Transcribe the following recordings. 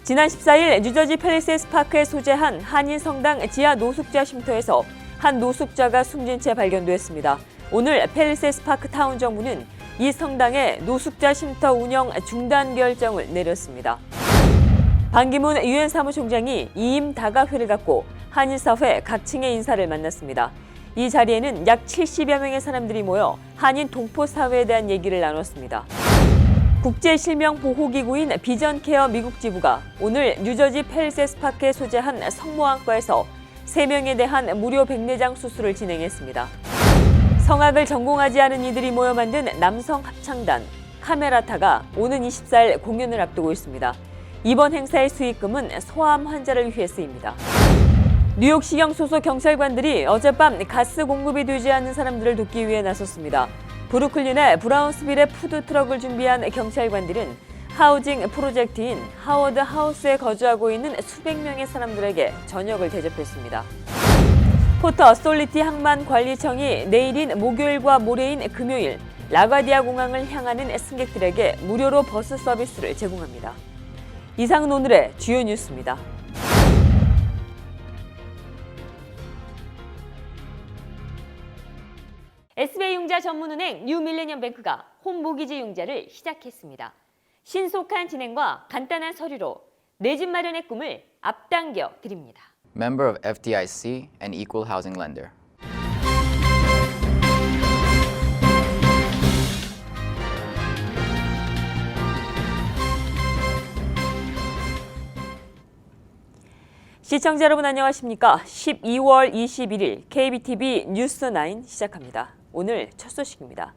지난 14일 뉴저지 팰리세스 파크에 소재한 한인 성당 지하 노숙자 쉼터에서 한 노숙자가 숨진 채 발견됐습니다. 오늘 팰리세스 파크 타운 정부는 이 성당의 노숙자 쉼터 운영 중단 결정을 내렸습니다. 반기문 유엔 사무총장이 이임 다가회를 갖고 한인사회 각 층의 인사를 만났습니다. 이 자리에는 약 70여 명의 사람들이 모여 한인 동포사회에 대한 얘기를 나눴습니다. 국제실명보호기구인 비전케어 미국 지부가 오늘 뉴저지 팰리세스 파크에 소재한 성모안과에서 3명에 대한 무료 백내장 수술을 진행했습니다. 성악을 전공하지 않은 이들이 모여 만든 남성 합창단 카메라타가 오는 24일 공연을 앞두고 있습니다. 이번 행사의 수익금은 소아암 환자를 위해 쓰입니다. 뉴욕시경 소속 경찰관들이 어젯밤 가스 공급이 되지 않는 사람들을 돕기 위해 나섰습니다. 브루클린의 브라운스빌에 푸드트럭을 준비한 경찰관들은 하우징 프로젝트인 하워드 하우스에 거주하고 있는 수백 명의 사람들에게 저녁을 대접했습니다. 포트 어솔리티 항만관리청이 내일인 목요일과 모레인 금요일 라과디아 공항을 향하는 승객들에게 무료로 버스 서비스를 제공합니다. 이상은 오늘의 주요 뉴스입니다. SBI융자 전문은행 뉴밀레니엄뱅크가 홈모기지 융자를 시작했습니다. 신속한 진행과 간단한 서류로 내 집 마련의 꿈을 앞당겨 드립니다. Member of FDIC and equal housing lender. 시청자 여러분 안녕하십니까? 12월 21일 KBTV 뉴스9 시작합니다. 오늘 첫 소식입니다.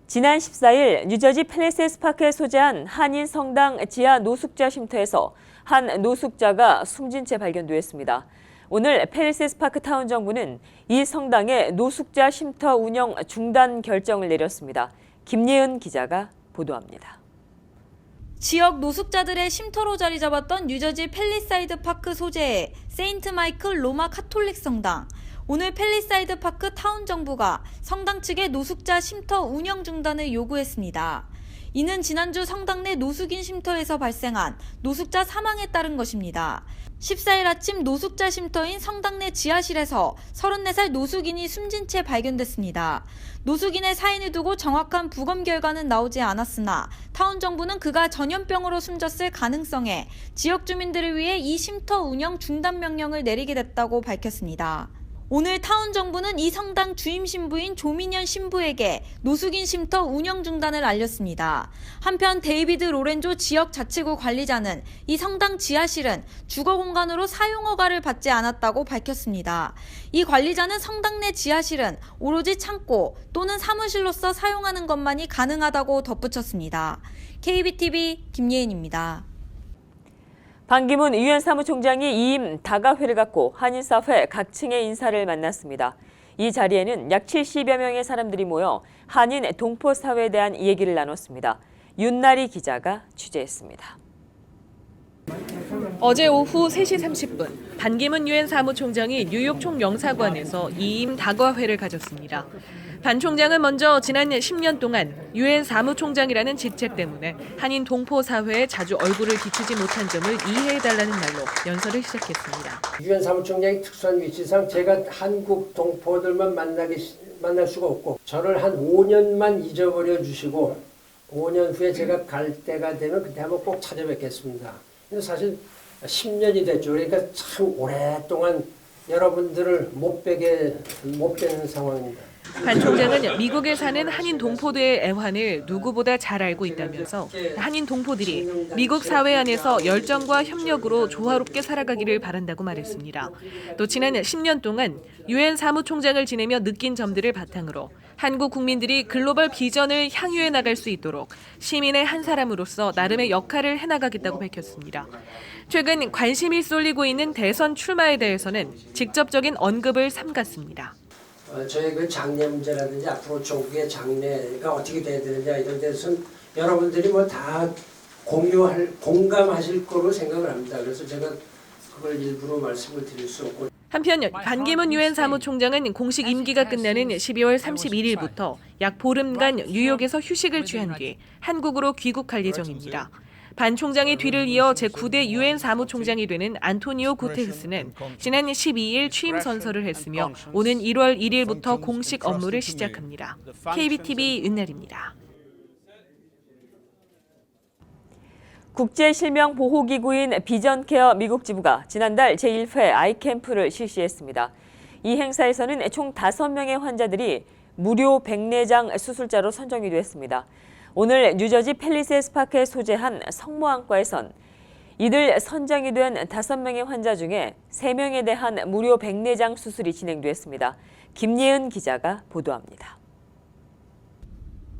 지난 14일 뉴저지 팰리세스 파크에 소재한 한인 성당 지하 노숙자 쉼터에서 한 노숙자가 숨진 채 발견됐습니다. 오늘 팰리세스 파크 타운 정부는 이 성당의 노숙자 쉼터 운영 중단 결정을 내렸습니다. 김예은 기자가 보도합니다. 지역 노숙자들의 쉼터로 자리 잡았던 뉴저지 팰리사이드 파크 소재의 세인트 마이클 로마 카톨릭 성당. 오늘 팰리사이드 파크 타운 정부가 성당 측의 노숙자 쉼터 운영 중단을 요구했습니다. 이는 지난주 성당 내 노숙인 쉼터에서 발생한 노숙자 사망에 따른 것입니다. 14일 아침 노숙자 쉼터인 성당 내 지하실에서 34살 노숙인이 숨진 채 발견됐습니다. 노숙인의 사인을 두고 정확한 부검 결과는 나오지 않았으나 타운 정부는 그가 전염병으로 숨졌을 가능성에 지역 주민들을 위해 이 쉼터 운영 중단 명령을 내리게 됐다고 밝혔습니다. 오늘 타운 정부는 이 성당 주임 신부인 조민현 신부에게 노숙인 쉼터 운영 중단을 알렸습니다. 한편 데이비드 로렌조 지역 자치구 관리자는 이 성당 지하실은 주거 공간으로 사용 허가를 받지 않았다고 밝혔습니다. 이 관리자는 성당 내 지하실은 오로지 창고 또는 사무실로서 사용하는 것만이 가능하다고 덧붙였습니다. KBTV 김예은입니다. 반기문 유엔 사무총장이 이임 다가회를 갖고 한인사회 각 층의 인사를 만났습니다. 이 자리에는 약 70여 명의 사람들이 모여 한인 동포사회에 대한 얘기를 나눴습니다. 윤나리 기자가 취재했습니다. 어제 오후 3시 30분 반기문 유엔 사무총장이 뉴욕 총영사관에서 이임 다과회를 가졌습니다. 반 총장은 먼저 지난 10년 동안 유엔 사무총장이라는 직책 때문에 한인 동포 사회에 자주 얼굴을 비추지 못한 점을 이해해달라는 말로 연설을 시작했습니다. 유엔 사무총장이 특수한 위치상 제가 한국 동포들만 만날 수가 없고 저를 한 5년만 잊어버려 주시고 5년 후에 제가 갈 때가 되면 그때 한번 꼭 찾아뵙겠습니다. 근데 사실 10년이 됐죠. 그러니까 참 오랫동안 여러분들을 못 뵈는 상황입니다. 반 총장은 미국에 사는 한인 동포들의 애환을 누구보다 잘 알고 있다면서 한인 동포들이 미국 사회 안에서 열정과 협력으로 조화롭게 살아가기를 바란다고 말했습니다. 또 지난 10년 동안 유엔 사무총장을 지내며 느낀 점들을 바탕으로 한국 국민들이 글로벌 비전을 향유해 나갈 수 있도록 시민의 한 사람으로서 나름의 역할을 해나가겠다고 밝혔습니다. 최근 관심이 쏠리고 있는 대선 출마에 대해서는 직접적인 언급을 삼갔습니다. 저희 그 장래 문제라든지 앞으로 조국의 장래가 어떻게 돼야 되느냐 이런 데서는 여러분들이 뭐 다 공감하실 거로 생각을 합니다. 그래서 제가 그걸 일부러 말씀을 드릴 수 없고. 한편 반기문 유엔 사무총장은 공식 임기가 끝나는 12월 31일부터 약 보름간 뉴욕에서 휴식을 취한 뒤 한국으로 귀국할 예정입니다. 반 총장의 뒤를 이어 제9대 유엔 사무총장이 되는 안토니오 구테르스는 지난 12일 취임 선서를 했으며 오는 1월 1일부터 공식 업무를 시작합니다. KBTV 은날입니다. 국제실명보호기구인 비전케어 미국 지부가 지난달 제1회 아이캠프를 실시했습니다. 이 행사에서는 총 5명의 환자들이 무료 백내장 수술자로 선정이 됐습니다. 오늘 뉴저지 팰리세스 파크에 소재한 성모안과에선 이들 선정이 된 5명의 환자 중에 3명에 대한 무료 백내장 수술이 진행됐습니다. 김예은 기자가 보도합니다.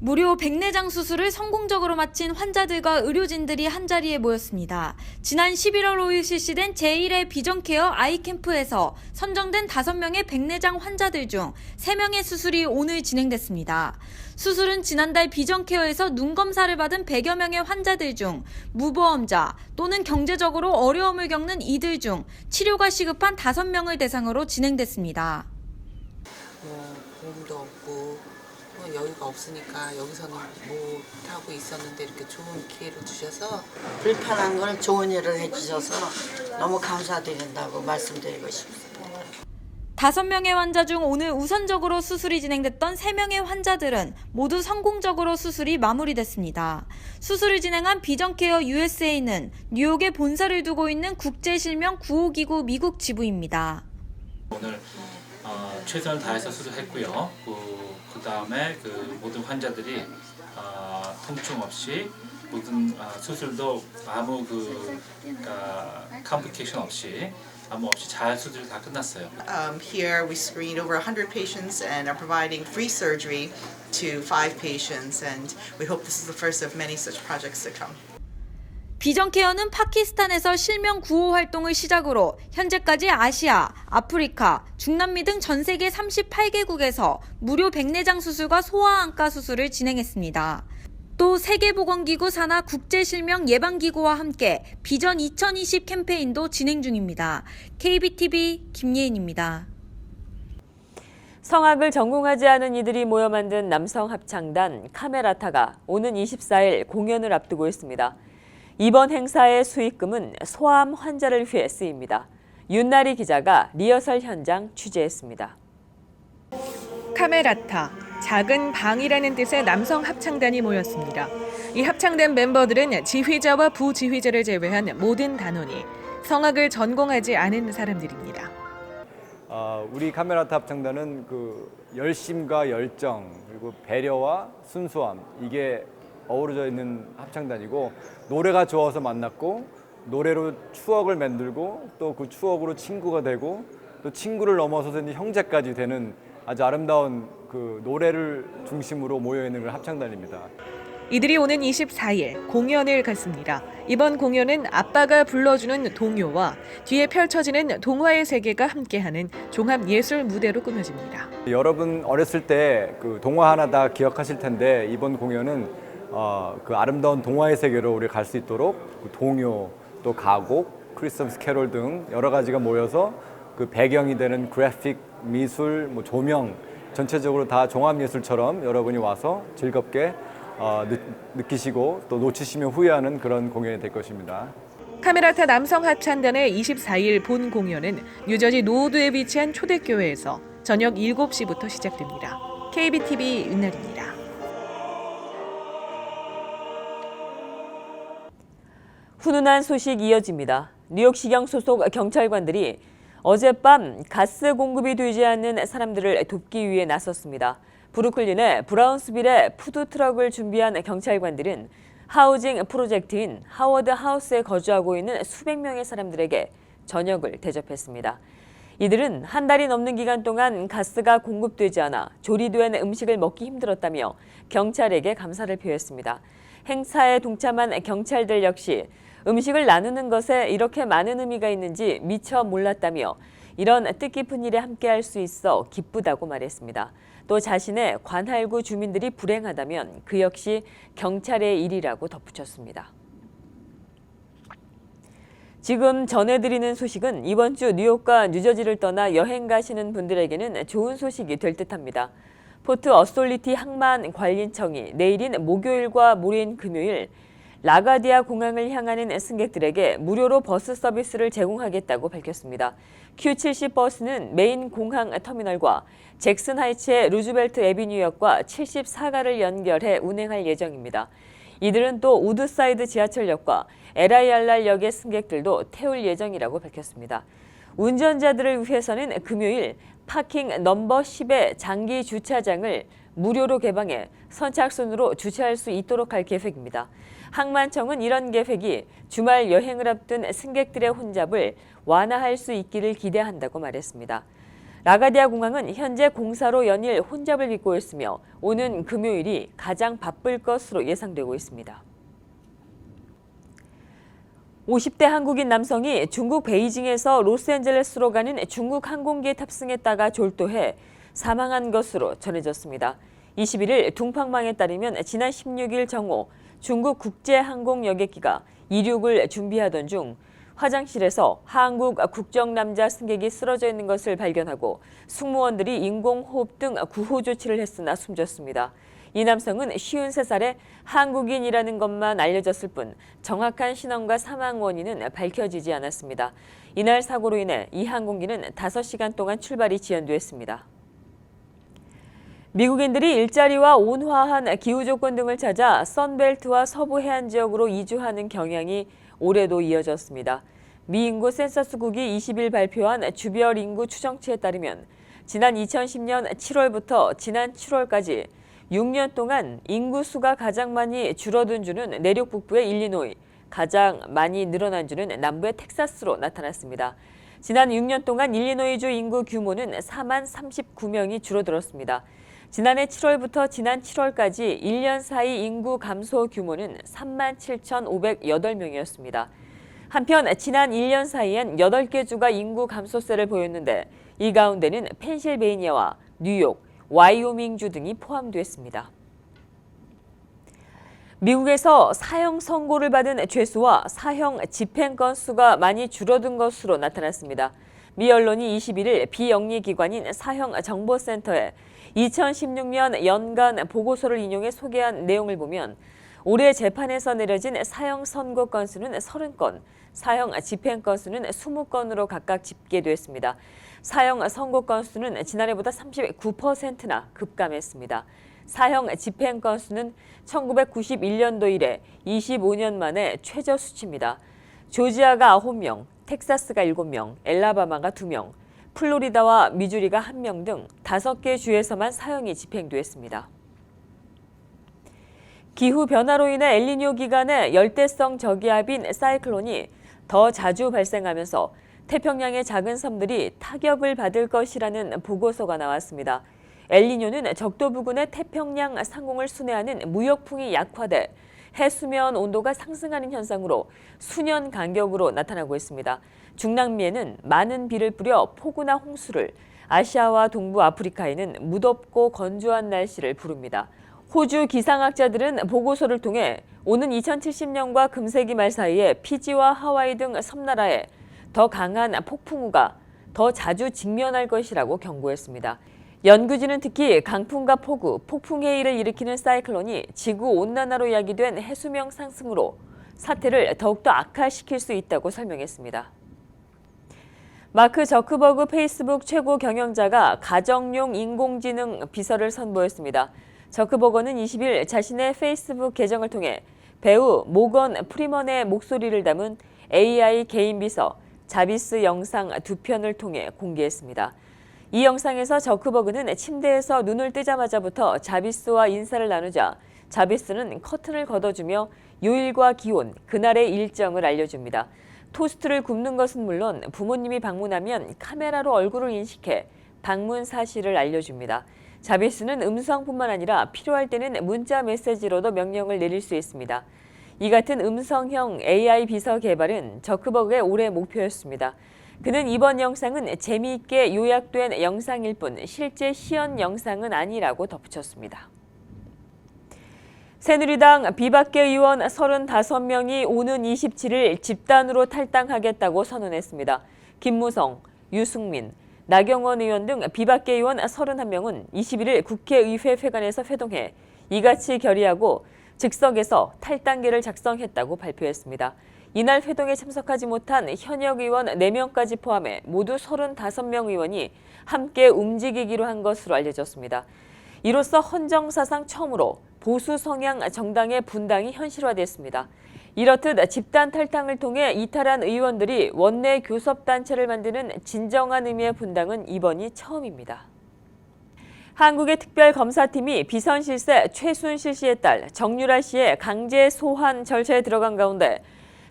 무료 백내장 수술을 성공적으로 마친 환자들과 의료진들이 한자리에 모였습니다. 지난 11월 5일 실시된 제1회 비전케어 아이캠프에서 선정된 5명의 백내장 환자들 중 3명의 수술이 오늘 진행됐습니다. 수술은 지난달 비전케어에서 눈 검사를 받은 100여 명의 환자들 중 무보험자 또는 경제적으로 어려움을 겪는 이들 중 치료가 시급한 5명을 대상으로 진행됐습니다. 보험도 없고 여유가 없으니까 여기서는 못 하고 있었는데 이렇게 좋은 기회를 주셔서 불편한 걸 좋은 일을 해주셔서 너무 감사드린다고 말씀드리고 싶습니다. 5명의 환자 중 오늘 우선적으로 수술이 진행됐던 3명의 환자들은 모두 성공적으로 수술이 마무리됐습니다. 수술을 진행한 비전케어 USA는 뉴욕에 본사를 두고 있는 국제실명 구호기구 미국 지부입니다. 오늘 최선을 다해서 수술했고요. 그 다음에 모든 환자들이 통증 없이 모든 수술도 아무 컴플리케이션 없이 아무 없이 잘 수술이 다 끝났어요. Here we screened over 100 patients and are providing free surgery to 5 patients, and we hope this is the first of many such projects to come. 비전케어는 파키스탄에서 실명 구호 활동을 시작으로 현재까지 아시아, 아프리카, 중남미 등 전 세계 38개국에서 무료 백내장 수술과 소아안과 수술을 진행했습니다. 또 세계보건기구 산하 국제실명 예방기구와 함께 비전 2020 캠페인도 진행 중입니다. KBTV 김예은입니다. 성악을 전공하지 않은 이들이 모여 만든 남성 합창단 카메라타가 오는 24일 공연을 앞두고 있습니다. 이번 행사의 수익금은 소아암 환자를 위해 쓰입니다. 윤나리 기자가 리허설 현장 취재했습니다. 카메라타, 작은 방이라는 뜻의 남성 합창단이 모였습니다. 이 합창단 멤버들은 지휘자와 부지휘자를 제외한 모든 단원이 성악을 전공하지 않은 사람들입니다. 우리 카메라타 합창단은 열심과 열정 그리고 배려와 순수함 이게 어우러져 있는 합창단이고 노래가 좋아서 만났고 노래로 추억을 만들고 또 그 추억으로 친구가 되고 또 친구를 넘어서서 이제 형제까지 되는 아주 아름다운 노래를 중심으로 모여 있는 합창단입니다. 이들이 오는 24일 공연을 갖습니다. 이번 공연은 아빠가 불러주는 동요와 뒤에 펼쳐지는 동화의 세계가 함께하는 종합 예술 무대로 꾸며집니다. 여러분 어렸을 때 동화 하나 다 기억하실 텐데 이번 공연은 아름다운 동화의 세계로 우리 갈 수 있도록 동요, 또 가곡, 크리스마스 캐롤 등 여러 가지가 모여서 배경이 되는 그래픽, 미술, 조명 전체적으로 다 종합예술처럼 여러분이 와서 즐겁게 느끼시고 또 놓치시면 후회하는 그런 공연이 될 것입니다. 카메라타 남성 합창단의 24일 본 공연은 뉴저지 노우드에 위치한 초대교회에서 저녁 7시부터 시작됩니다. KBTV 은날입니다. 훈훈한 소식 이어집니다. 뉴욕시경 소속 경찰관들이 어젯밤 가스 공급이 되지 않는 사람들을 돕기 위해 나섰습니다. 브루클린의 브라운스빌에 푸드트럭을 준비한 경찰관들은 하우징 프로젝트인 하워드 하우스에 거주하고 있는 수백 명의 사람들에게 저녁을 대접했습니다. 이들은 한 달이 넘는 기간 동안 가스가 공급되지 않아 조리된 음식을 먹기 힘들었다며 경찰에게 감사를 표했습니다. 행사에 동참한 경찰들 역시 음식을 나누는 것에 이렇게 많은 의미가 있는지 미처 몰랐다며 이런 뜻깊은 일에 함께할 수 있어 기쁘다고 말했습니다. 또 자신의 관할구 주민들이 불행하다면 그 역시 경찰의 일이라고 덧붙였습니다. 지금 전해드리는 소식은 이번 주 뉴욕과 뉴저지를 떠나 여행 가시는 분들에게는 좋은 소식이 될 듯합니다. 포트 어솔리티 항만 관리청이 내일인 목요일과 모레인 금요일 라가디아 공항을 향하는 승객들에게 무료로 버스 서비스를 제공하겠다고 밝혔습니다. Q70 버스는 메인 공항 터미널과 잭슨 하이츠의 루즈벨트 애비뉴역과 74가를 연결해 운행할 예정입니다. 이들은 또 우드사이드 지하철역과 LIRR역의 승객들도 태울 예정이라고 밝혔습니다. 운전자들을 위해서는 금요일 파킹 넘버 10의 장기 주차장을 무료로 개방해 선착순으로 주차할 수 있도록 할 계획입니다. 항만청은 이런 계획이 주말 여행을 앞둔 승객들의 혼잡을 완화할 수 있기를 기대한다고 말했습니다. 라가디아 공항은 현재 공사로 연일 혼잡을 빚고 있으며 오는 금요일이 가장 바쁠 것으로 예상되고 있습니다. 50대 한국인 남성이 중국 베이징에서 로스앤젤레스로 가는 중국 항공기에 탑승했다가 졸도해 사망한 것으로 전해졌습니다. 21일 둥팡망에 따르면 지난 16일 정오 중국 국제항공 여객기가 이륙을 준비하던 중 화장실에서 한국 국적 남자 승객이 쓰러져 있는 것을 발견하고 승무원들이 인공호흡 등 구호 조치를 했으나 숨졌습니다. 이 남성은 53살의 한국인이라는 것만 알려졌을 뿐 정확한 신원과 사망 원인은 밝혀지지 않았습니다. 이날 사고로 인해 이 항공기는 5시간 동안 출발이 지연됐습니다. 미국인들이 일자리와 온화한 기후 조건 등을 찾아 선벨트와 서부 해안 지역으로 이주하는 경향이 올해도 이어졌습니다. 미 인구 센서스국이 20일 발표한 주별 인구 추정치에 따르면 지난 2010년 7월부터 지난 7월까지 6년 동안 인구수가 가장 많이 줄어든 주는 내륙 북부의 일리노이, 가장 많이 늘어난 주는 남부의 텍사스로 나타났습니다. 지난 6년 동안 일리노이주 인구 규모는 4만 39명이 줄어들었습니다. 지난해 7월부터 지난 7월까지 1년 사이 인구 감소 규모는 3만 7,508명이었습니다. 한편 지난 1년 사이엔 8개 주가 인구 감소세를 보였는데 이 가운데는 펜실베이니아와 뉴욕, 와이오밍주 등이 포함됐습니다. 미국에서 사형 선고를 받은 죄수와 사형 집행 건수가 많이 줄어든 것으로 나타났습니다. 미 언론이 21일 비영리기관인 사형정보센터에 2016년 연간 보고서를 인용해 소개한 내용을 보면 올해 재판에서 내려진 사형 선고 건수는 30건, 사형 집행 건수는 20건으로 각각 집계됐습니다. 사형 선고 건수는 지난해보다 39%나 급감했습니다. 사형 집행 건수는 1991년도 이래 25년 만에 최저 수치입니다. 조지아가 9명, 텍사스가 7명, 엘라바마가 2명, 플로리다와 미주리가 1명 등 5개 주에서만 사형이 집행됐습니다. 기후변화로 인해 엘니뇨 기간에 열대성 저기압인 사이클론이 더 자주 발생하면서 태평양의 작은 섬들이 타격을 받을 것이라는 보고서가 나왔습니다. 엘니뇨는 적도 부근의 태평양 상공을 순회하는 무역풍이 약화돼 해수면 온도가 상승하는 현상으로 수년 간격으로 나타나고 있습니다. 중남미에는 많은 비를 뿌려 폭우나 홍수를, 아시아와 동부 아프리카에는 무덥고 건조한 날씨를 부릅니다. 호주 기상학자들은 보고서를 통해 오는 2070년과 금세기 말 사이에 피지와 하와이 등 섬나라에 더 강한 폭풍우가 더 자주 직면할 것이라고 경고했습니다. 연구진은 특히 강풍과 폭우, 폭풍해일을 일으키는 사이클론이 지구온난화로 야기된 해수면 상승으로 사태를 더욱더 악화시킬 수 있다고 설명했습니다. 마크 저크버그 페이스북 최고 경영자가 가정용 인공지능 비서를 선보였습니다. 저크버거는 20일 자신의 페이스북 계정을 통해 배우 모건 프리먼의 목소리를 담은 AI 개인 비서 자비스 영상 2편을 통해 공개했습니다. 이 영상에서 저크버그는 침대에서 눈을 뜨자마자부터 자비스와 인사를 나누자 자비스는 커튼을 걷어주며 요일과 기온, 그날의 일정을 알려줍니다. 토스트를 굽는 것은 물론 부모님이 방문하면 카메라로 얼굴을 인식해 방문 사실을 알려줍니다. 자비스는 음성뿐만 아니라 필요할 때는 문자 메시지로도 명령을 내릴 수 있습니다. 이 같은 음성형 AI 비서 개발은 저크버그의 올해 목표였습니다. 그는 이번 영상은 재미있게 요약된 영상일 뿐 실제 시연 영상은 아니라고 덧붙였습니다. 새누리당 비박계 의원 35명이 오는 27일 집단으로 탈당하겠다고 선언했습니다. 김무성, 유승민, 나경원 의원 등 비박계 의원 31명은 21일 국회의회 회관에서 회동해 이같이 결의하고 즉석에서 탈당계를 작성했다고 발표했습니다. 이날 회동에 참석하지 못한 현역 의원 4명까지 포함해 모두 35명 의원이 함께 움직이기로 한 것으로 알려졌습니다. 이로써 헌정사상 처음으로 보수 성향 정당의 분당이 현실화됐습니다. 이렇듯 집단 탈당을 통해 이탈한 의원들이 원내 교섭단체를 만드는 진정한 의미의 분당은 이번이 처음입니다. 한국의 특별검사팀이 비선실세 최순실 씨의 딸 정유라 씨의 강제 소환 절차에 들어간 가운데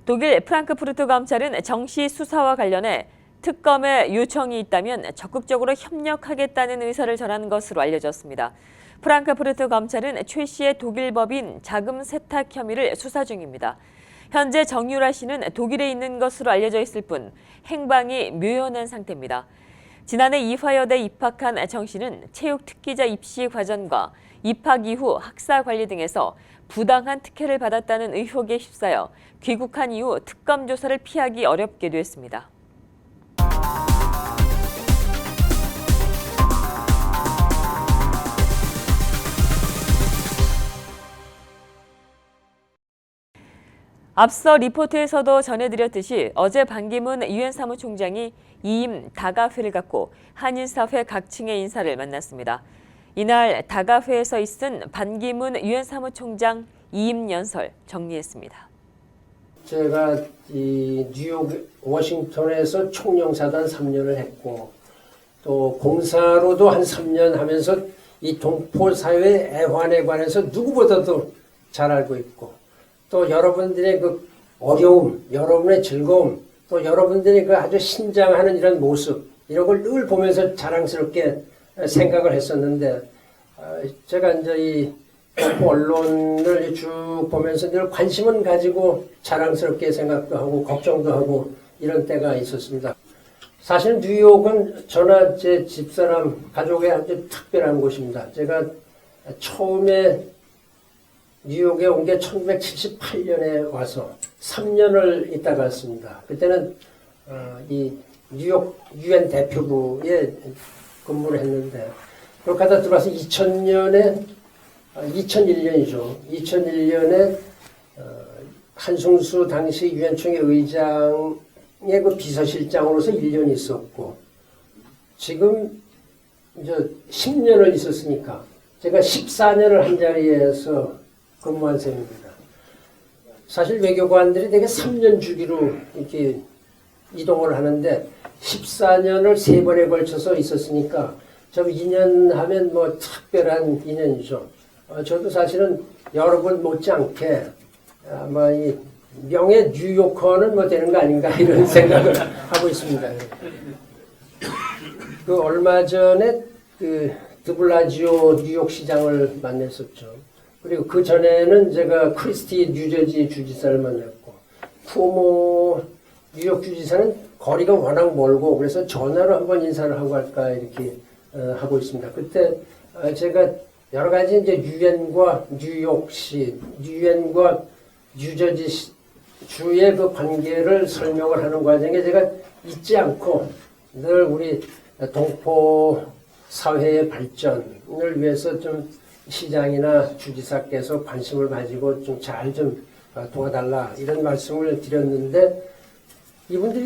독일 프랑크푸르트 검찰은 정 씨 수사와 관련해 특검에 요청이 있다면 적극적으로 협력하겠다는 의사를 전한 것으로 알려졌습니다. 프랑크푸르트 검찰은 최 씨의 독일 법인 자금 세탁 혐의를 수사 중입니다. 현재 정유라 씨는 독일에 있는 것으로 알려져 있을 뿐 행방이 묘연한 상태입니다. 지난해 이화여대 입학한 정 씨는 체육 특기자 입시 과정과 입학 이후 학사 관리 등에서 부당한 특혜를 받았다는 의혹에 휩싸여 귀국한 이후 특검 조사를 피하기 어렵게 됐습니다. 앞서 리포트에서도 전해드렸듯이 어제 반기문 유엔 사무총장이 2임 다가회를 갖고 한인사회 각 층의 인사를 만났습니다. 이날 다가회에서 있은 반기문 유엔 사무총장 2임 연설 정리했습니다. 제가 이 뉴욕, 워싱턴에서 총영사단 3년을 했고 또 공사로도 한 3년 하면서 이 동포사회 애환에 관해서 누구보다도 잘 알고 있고 또 여러분들의 그 어려움, 여러분의 즐거움, 또 여러분들이 그 아주 신장하는 이런 모습, 이런 걸 늘 보면서 자랑스럽게 생각을 했었는데, 제가 이제 이 언론을 쭉 보면서 늘 관심은 가지고 자랑스럽게 생각도 하고 걱정도 하고 이런 때가 있었습니다. 사실 뉴욕은 저나 제 집사람, 가족의 아주 특별한 곳입니다. 제가 처음에 뉴욕에 온 게 1978년에 와서 3년을 있다 갔습니다. 그때는 이 뉴욕 유엔 대표부에 근무를 했는데 그렇게 하다 들어와서 2001년이죠. 2001년에 한승수 당시 유엔총회 의장의 그 비서실장으로서 1년 있었고 지금 이제 10년을 있었으니까 제가 14년을 한 자리에서 근무한 셈입니다. 사실 외교관들이 되게 3년 주기로 이렇게 이동을 하는데 14년을 3번에 걸쳐서 있었으니까 좀 2년 하면 뭐 특별한 2년이죠. 저도 사실은 여러분 못지않게 아마 이 명예 뉴요커는 뭐 되는 거 아닌가 이런 생각을 하고 있습니다. 그 얼마 전에 그 드블라지오 뉴욕 시장을 만났었죠. 그리고 그 전에는 제가 크리스티 뉴저지 주지사를 만났고 쿠오모 뉴욕 주지사는 거리가 워낙 멀고 그래서 전화로 한번 인사를 하고 할까 이렇게 하고 있습니다. 그때 제가 여러 가지 이제 유엔과 뉴욕시, 유엔과 뉴저지 주의 그 관계를 설명을 하는 과정에 제가 잊지 않고 늘 우리 동포 사회의 발전을 위해서 좀 시장이나 주지사께서 관심을 가지고 좀 잘 좀 도와달라 이런 말씀을 드렸는데 이분들이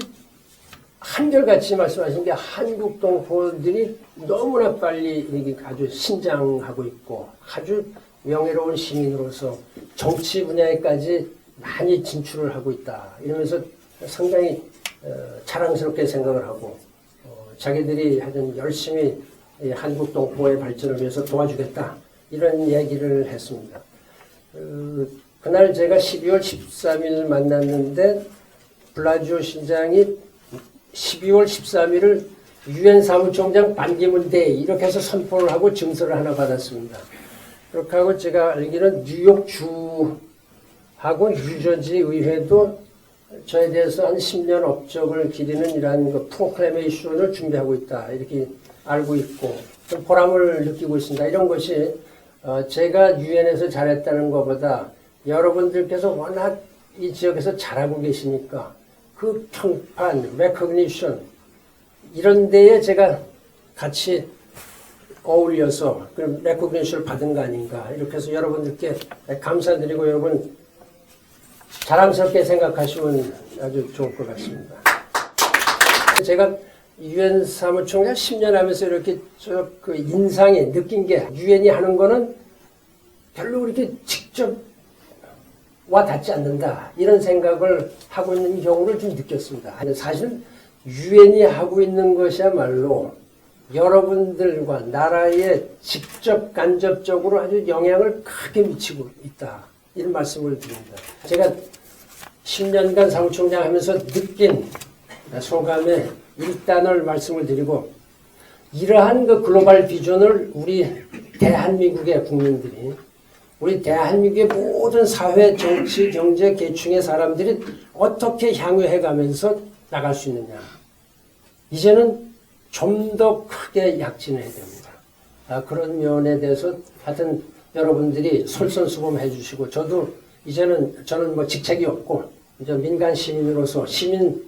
한결같이 말씀하신 게 한국 동포들이 너무나 빨리 아주 신장하고 있고 아주 명예로운 시민으로서 정치 분야에까지 많이 진출을 하고 있다 이러면서 상당히 자랑스럽게 생각을 하고 자기들이 하여튼 열심히 한국 동포의 발전을 위해서 도와주겠다 이런 얘기를 했습니다. 그날 제가 12월 13일 만났는데 블라지오 시장이 12월 13일을 유엔 사무총장 반기문 데이 이렇게 해서 선포를 하고 증서를 하나 받았습니다. 그렇게 하고 제가 알기로는 뉴욕 주하고 뉴저지 의회도 저에 대해서 한 10년 업적을 기리는 이러한 그 프로클레메이션을 준비하고 있다 이렇게 알고 있고 좀 보람을 느끼고 있습니다. 이런 것이 제가 유엔에서 잘했다는 것보다 여러분들께서 워낙 이 지역에서 잘하고 계시니까 그 평판, 레코그니션 이런 데에 제가 같이 어울려서 그럼 레코그니션을 받은 거 아닌가 이렇게 해서 여러분들께 감사드리고 여러분 자랑스럽게 생각하시면 아주 좋을 것 같습니다. 제가 유엔 사무총장 10년 하면서 이렇게 그 인상에 느낀 게 유엔이 하는 거는 별로 그렇게 직접 와 닿지 않는다 이런 생각을 하고 있는 경우를 좀 느꼈습니다. 사실 유엔이 하고 있는 것이야말로 여러분들과 나라에 직접 간접적으로 아주 영향을 크게 미치고 있다 이런 말씀을 드립니다. 제가 10년간 사무총장 하면서 느낀 소감의 일단을 말씀을 드리고 이러한 그 글로벌 비전을 우리 대한민국의 국민들이 우리 대한민국의 모든 사회, 정치, 경제, 계층의 사람들이 어떻게 향유해가면서 나갈 수 있느냐. 이제는 좀 더 크게 약진해야 됩니다. 그런 면에 대해서 하여튼 여러분들이 솔선수범해 주시고 저도 이제는 저는 뭐 직책이 없고 이제 민간 시민으로서 시민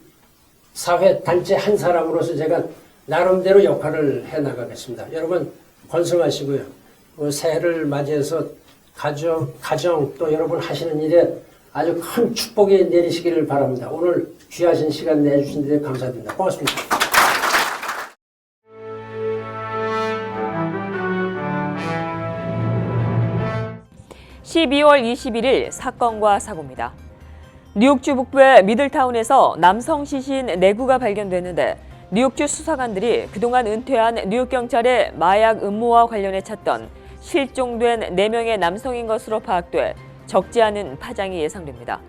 사회 단체 한 사람으로서 제가 나름대로 역할을 해 나가겠습니다. 여러분 건승하시고요. 새해를 맞이해서 가정 또 여러분 하시는 일에 아주 큰 축복이 내리시기를 바랍니다. 오늘 귀하신 시간 내주신 데 감사드립니다. 고맙습니다. (12월 21일) 사건과 사고입니다. 뉴욕주 북부의 미들타운에서 남성 시신 4구가 발견됐는데 뉴욕주 수사관들이 그동안 은퇴한 뉴욕 경찰의 마약 음모와 관련해 찾던 실종된 4명의 남성인 것으로 파악돼 적지 않은 파장이 예상됩니다.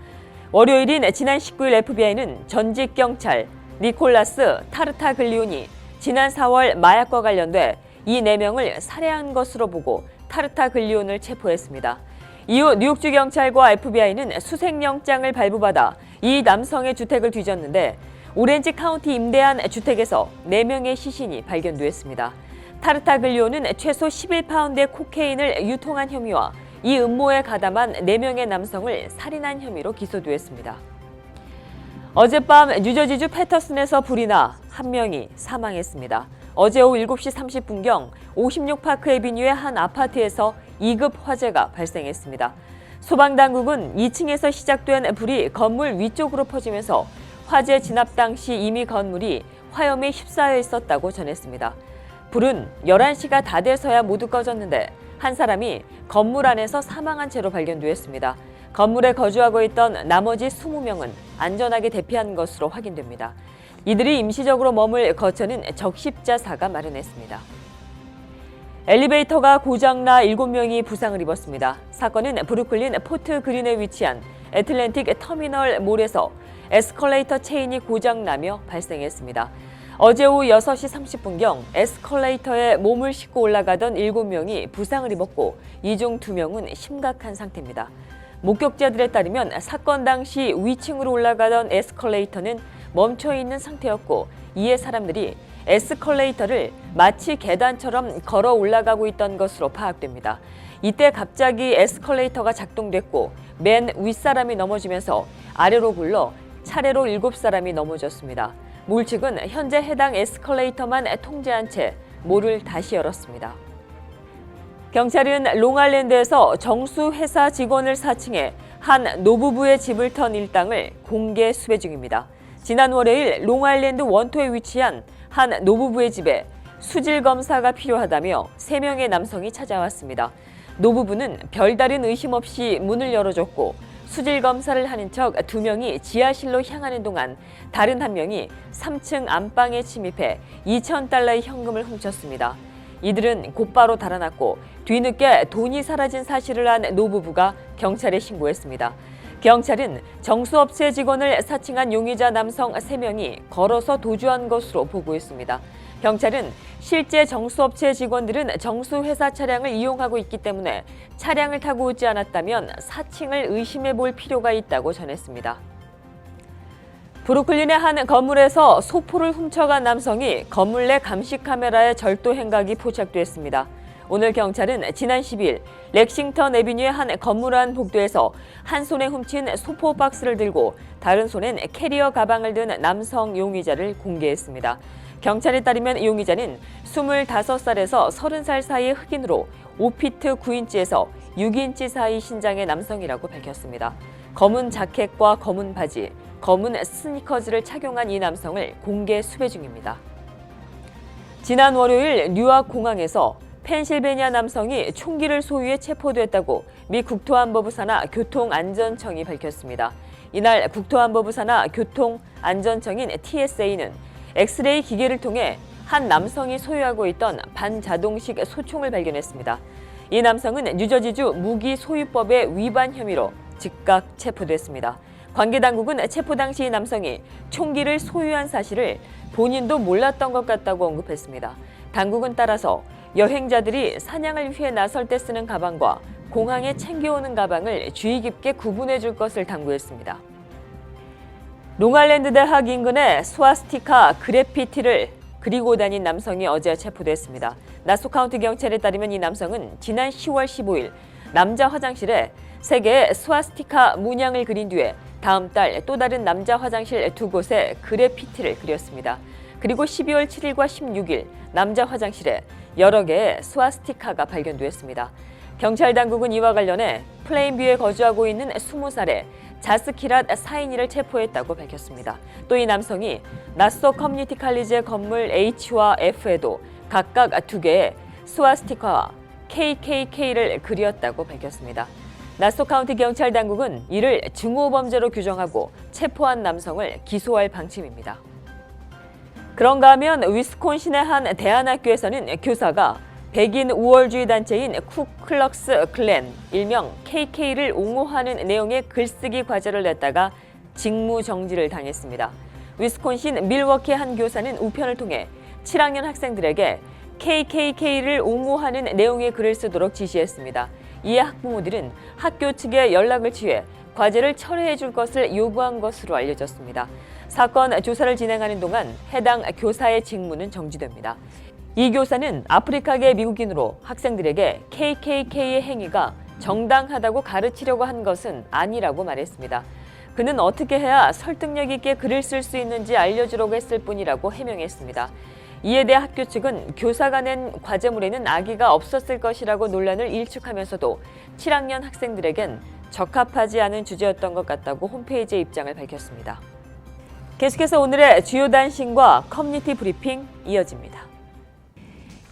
월요일인 지난 19일 FBI는 전직 경찰 니콜라스 타르타글리오니 지난 4월 마약과 관련돼 이 4명을 살해한 것으로 보고 타르타글리온을 체포했습니다. 이후 뉴욕주 경찰과 FBI는 수색영장을 발부받아 이 남성의 주택을 뒤졌는데 오렌지 카운티 임대한 주택에서 4명의 시신이 발견됐습니다. 타르타글리오는 최소 11파운드의 코케인을 유통한 혐의와 이 음모에 가담한 4명의 남성을 살인한 혐의로 기소됐습니다. 어젯밤 뉴저지주 패터슨에서 불이 나 1명이 사망했습니다. 어제 오후 7시 30분경 56파크 애비뉴의 한 아파트에서 2급 화재가 발생했습니다. 소방당국은 2층에서 시작된 불이 건물 위쪽으로 퍼지면서 화재 진압 당시 이미 건물이 화염에 휩싸여 있었다고 전했습니다. 불은 11시가 다 돼서야 모두 꺼졌는데 한 사람이 건물 안에서 사망한 채로 발견됐습니다. 건물에 거주하고 있던 나머지 20명은 안전하게 대피한 것으로 확인됩니다. 이들이 임시적으로 머물 거처는 적십자사가 마련했습니다. 엘리베이터가 고장나 7명이 부상을 입었습니다. 사건은 브루클린 포트 그린에 위치한 애틀랜틱 터미널 몰에서 에스컬레이터 체인이 고장나며 발생했습니다. 어제 오후 6시 30분경 에스컬레이터에 몸을 싣고 올라가던 7명이 부상을 입었고 이 중 2명은 심각한 상태입니다. 목격자들에 따르면 사건 당시 위층으로 올라가던 에스컬레이터는 멈춰있는 상태였고 이에 사람들이 에스컬레이터를 마치 계단처럼 걸어 올라가고 있던 것으로 파악됩니다. 이때 갑자기 에스컬레이터가 작동됐고 맨 윗사람이 넘어지면서 아래로 굴러 차례로 7사람이 넘어졌습니다. 몰 측은 현재 해당 에스컬레이터만 통제한 채 몰을 다시 열었습니다. 경찰은 롱아일랜드에서 정수 회사 직원을 사칭해 한 노부부의 집을 턴 일당을 공개 수배 중입니다. 지난 월요일 롱아일랜드 원토에 위치한 한 노부부의 집에 수질 검사가 필요하다며 3명의 남성이 찾아왔습니다. 노부부는 별다른 의심 없이 문을 열어줬고 수질 검사를 하는 척 2명이 지하실로 향하는 동안 다른 1명이 3층 안방에 침입해 $2,000의 현금을 훔쳤습니다. 이들은 곧바로 달아났고 뒤늦게 돈이 사라진 사실을 안 노부부가 경찰에 신고했습니다. 경찰은 정수업체 직원을 사칭한 용의자 남성 3명이 걸어서 도주한 것으로 보고했습니다. 경찰은 실제 정수업체 직원들은 정수회사 차량을 이용하고 있기 때문에 차량을 타고 오지 않았다면 사칭을 의심해 볼 필요가 있다고 전했습니다. 브루클린의 한 건물에서 소포를 훔쳐간 남성이 건물 내 감시 카메라에 절도 행각이 포착됐습니다. 오늘 경찰은 지난 10일 렉싱턴 애비뉴의 한 건물 안 복도에서 한 손에 훔친 소포 박스를 들고 다른 손엔 캐리어 가방을 든 남성 용의자를 공개했습니다. 경찰에 따르면 이 용의자는 25살에서 30살 사이의 흑인으로 5피트 9인치에서 6인치 사이 신장의 남성이라고 밝혔습니다. 검은 자켓과 검은 바지, 검은 스니커즈를 착용한 이 남성을 공개 수배 중입니다. 지난 월요일 뉴욕 공항에서 펜실베니아 남성이 총기를 소유해 체포됐다고 미 국토안보부 산하 교통안전청이 밝혔습니다. 이날 국토안보부 산하 교통안전청인 TSA는 엑스레이 기계를 통해 한 남성이 소유하고 있던 반자동식 소총을 발견했습니다. 이 남성은 뉴저지주 무기소유법의 위반 혐의로 즉각 체포됐습니다. 관계 당국은 체포 당시 이 남성이 총기를 소유한 사실을 본인도 몰랐던 것 같다고 언급했습니다. 당국은 따라서 여행자들이 사냥을 위해 나설 때 쓰는 가방과 공항에 챙겨오는 가방을 주의 깊게 구분해 줄 것을 당부했습니다. 롱아일랜드 대학 인근에 스와스티카 그래피티를 그리고 다닌 남성이 어제 체포됐습니다. 나소 카운티 경찰에 따르면 이 남성은 지난 10월 15일 남자 화장실에 3개의 스와스티카 문양을 그린 뒤에 다음 달 또 다른 남자 화장실 2곳에 그래피티를 그렸습니다. 그리고 12월 7일과 16일 남자 화장실에 여러 개의 스와스티카가 발견됐습니다. 경찰 당국은 이와 관련해 플레인뷰에 거주하고 있는 20살의 자스키랏 사인이를 체포했다고 밝혔습니다. 또 이 남성이 나소 커뮤니티 칼리지의 건물 H와 F에도 각각 2개의 스와스티카와 KKK를 그렸다고 밝혔습니다. 나소 카운티 경찰 당국은 이를 증오범죄로 규정하고 체포한 남성을 기소할 방침입니다. 그런가 하면 위스콘신의 한 대안학교에서는 교사가 백인 우월주의 단체인 쿠클럭스 클랜, 일명 KK를 옹호하는 내용의 글쓰기 과제를 냈다가 직무 정지를 당했습니다. 위스콘신 밀워키의 한 교사는 우편을 통해 7학년 학생들에게 KKK를 옹호하는 내용의 글을 쓰도록 지시했습니다. 이에 학부모들은 학교 측에 연락을 취해 과제를 철회해 줄 것을 요구한 것으로 알려졌습니다. 사건 조사를 진행하는 동안 해당 교사의 직무는 정지됩니다. 이 교사는 아프리카계 미국인으로 학생들에게 KKK의 행위가 정당하다고 가르치려고 한 것은 아니라고 말했습니다. 그는 어떻게 해야 설득력 있게 글을 쓸 수 있는지 알려주려고 했을 뿐이라고 해명했습니다. 이에 대해 학교 측은 교사가 낸 과제물에는 악의가 없었을 것이라고 논란을 일축하면서도 7학년 학생들에겐 적합하지 않은 주제였던 것 같다고 홈페이지에 입장을 밝혔습니다. 계속해서 오늘의 주요 단신과 커뮤니티 브리핑 이어집니다.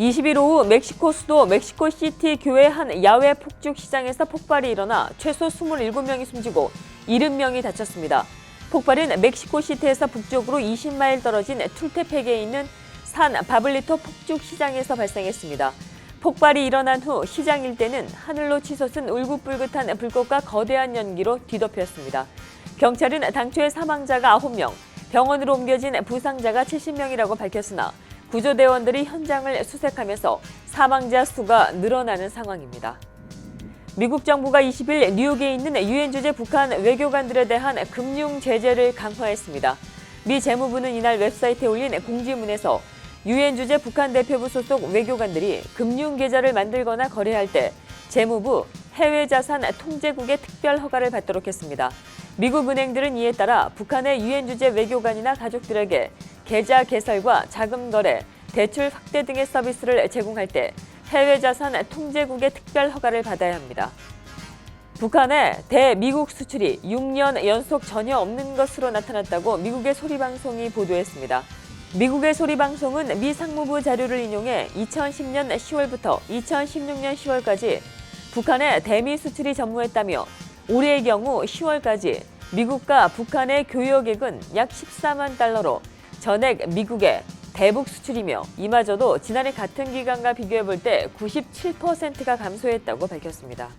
20일 오후 멕시코 수도 멕시코시티 교회 한 야외 폭죽 시장에서 폭발이 일어나 최소 27명이 숨지고 70명이 다쳤습니다. 폭발은 멕시코시티에서 북쪽으로 20마일 떨어진 툴테펙에 있는 산 바블리토 폭죽 시장에서 발생했습니다. 폭발이 일어난 후 시장 일대는 하늘로 치솟은 울긋불긋한 불꽃과 거대한 연기로 뒤덮였습니다. 경찰은 당초에 사망자가 9명, 병원으로 옮겨진 부상자가 70명이라고 밝혔으나 구조대원들이 현장을 수색하면서 사망자 수가 늘어나는 상황입니다. 미국 정부가 20일 뉴욕에 있는 유엔 주재 북한 외교관들에 대한 금융 제재를 강화했습니다. 미 재무부는 이날 웹사이트에 올린 공지문에서 유엔 주재 북한 대표부 소속 외교관들이 금융 계좌를 만들거나 거래할 때 재무부 해외자산 통제국의 특별 허가를 받도록 했습니다. 미국 은행들은 이에 따라 북한의 유엔 주재 외교관이나 가족들에게 계좌 개설과 자금 거래, 대출 확대 등의 서비스를 제공할 때 해외자산 통제국의 특별 허가를 받아야 합니다. 북한의 대미국 수출이 6년 연속 전혀 없는 것으로 나타났다고 미국의 소리방송이 보도했습니다. 미국의 소리방송은 미 상무부 자료를 인용해 2010년 10월부터 2016년 10월까지 북한의 대미 수출이 전무했다며 올해의 경우 10월까지 미국과 북한의 교역액은 약 14만 달러로 전액 미국의 대북 수출이며 이마저도 지난해 같은 기간과 비교해볼 때 97%가 감소했다고 밝혔습니다.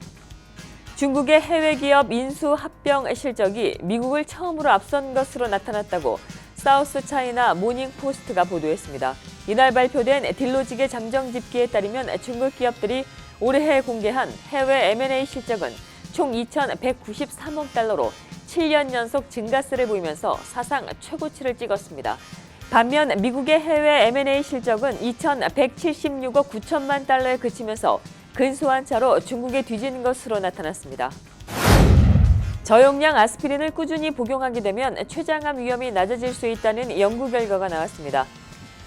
중국의 해외기업 인수 합병 실적이 미국을 처음으로 앞선 것으로 나타났다고 사우스 차이나 모닝 포스트가 보도했습니다. 이날 발표된 딜로직의 잠정 집계에 따르면 중국 기업들이 올해 공개한 해외 M&A 실적은 총 2,193억 달러로 7년 연속 증가세를 보이면서 사상 최고치를 찍었습니다. 반면 미국의 해외 M&A 실적은 2,176억 9천만 달러에 그치면서 근소한 차로 중국에 뒤지는 것으로 나타났습니다. 저용량 아스피린을 꾸준히 복용하게 되면 췌장암 위험이 낮아질 수 있다는 연구 결과가 나왔습니다.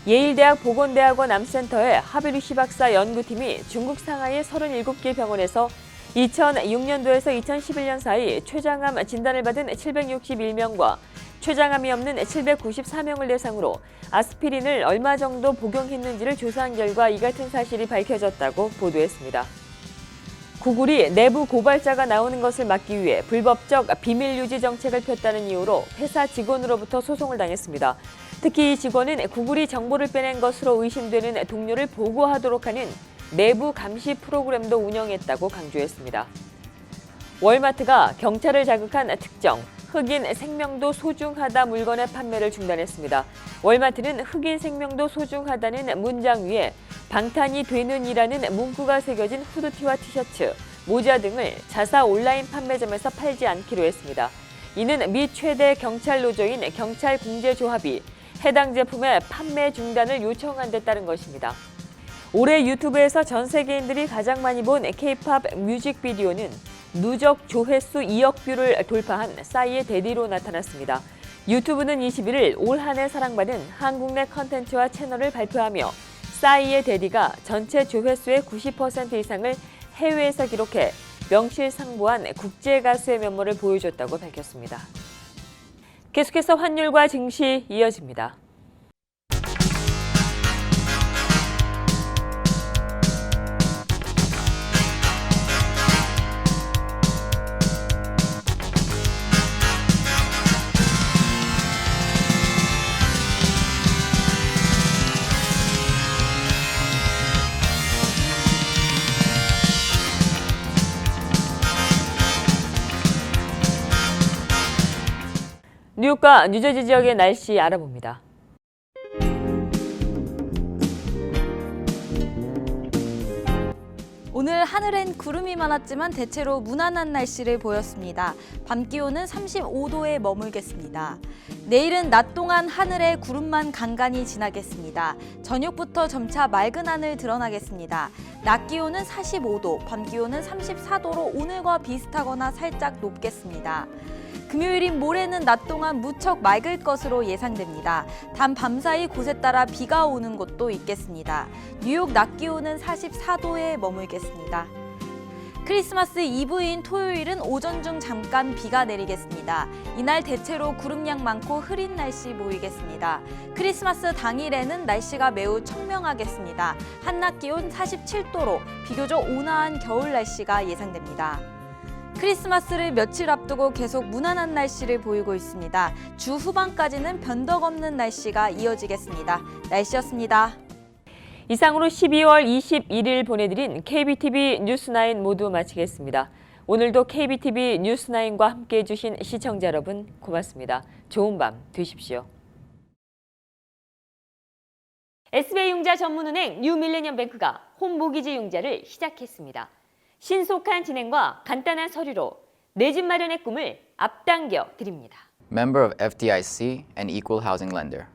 예일대학 보건대학원 암센터의 하비루시 박사 연구팀이 중국 상하이 37개 병원에서 2006년도에서 2011년 사이 췌장암 진단을 받은 761명과 췌장암이 없는 794명을 대상으로 아스피린을 얼마 정도 복용했는지를 조사한 결과 이 같은 사실이 밝혀졌다고 보도했습니다. 구글이 내부 고발자가 나오는 것을 막기 위해 불법적 비밀 유지 정책을 폈다는 이유로 회사 직원으로부터 소송을 당했습니다. 특히 이 직원은 구글이 정보를 빼낸 것으로 의심되는 동료를 보고하도록 하는 내부 감시 프로그램도 운영했다고 강조했습니다. 월마트가 경찰을 자극한 특정 흑인 생명도 소중하다 물건의 판매를 중단했습니다. 월마트는 흑인 생명도 소중하다는 문장 위에 방탄이 되는이라는 문구가 새겨진 후드티와 티셔츠, 모자 등을 자사 온라인 판매점에서 팔지 않기로 했습니다. 이는 미 최대 경찰 노조인 경찰공제조합이 해당 제품의 판매 중단을 요청한 데 따른 것입니다. 올해 유튜브에서 전 세계인들이 가장 많이 본 K-팝 뮤직비디오는 누적 조회수 2억 뷰를 돌파한 싸이의 데디로 나타났습니다. 유튜브는 21일 올 한 해 사랑받은 한국 내 컨텐츠와 채널을 발표하며 싸이의 데디가 전체 조회수의 90% 이상을 해외에서 기록해 명실상부한 국제 가수의 면모를 보여줬다고 밝혔습니다. 계속해서 환율과 증시 이어집니다. 뉴욕과 뉴저지 지역의 날씨 알아봅니다. 오늘 하늘엔 구름이 많았지만 대체로 무난한 날씨를 보였습니다. 밤 기온은 35도에 머물겠습니다. 내일은 낮 동안 하늘에 구름만 간간히 지나겠습니다. 저녁부터 점차 맑은 하늘 드러나겠습니다. 낮 기온은 45도, 밤 기온은 34도로 오늘과 비슷하거나 살짝 높겠습니다. 금요일인 모레는 낮 동안 무척 맑을 것으로 예상됩니다. 단 밤사이 곳에 따라 비가 오는 곳도 있겠습니다. 뉴욕 낮 기온은 44도에 머물겠습니다. 크리스마스 이브인 토요일은 오전 중 잠깐 비가 내리겠습니다. 이날 대체로 구름량 많고 흐린 날씨 보이겠습니다. 크리스마스 당일에는 날씨가 매우 청명하겠습니다. 한낮 기온 47도로 비교적 온화한 겨울 날씨가 예상됩니다. 크리스마스를 며칠 앞두고 계속 무난한 날씨를 보이고 있습니다. 주 후반까지는 변덕 없는 날씨가 이어지겠습니다. 날씨였습니다. 이상으로 12월 21일 보내드린 KBTV 뉴스9 모두 마치겠습니다. 오늘도 KBTV 뉴스9과 함께해 주신 시청자 여러분 고맙습니다. 좋은 밤 되십시오. SBI융자 전문은행 뉴밀레니엄뱅크가 홈모기지 융자를 시작했습니다. 신속한 진행과 간단한 서류로 내 집 마련의 꿈을 앞당겨 드립니다. Member of FDIC and Equal Housing Lender.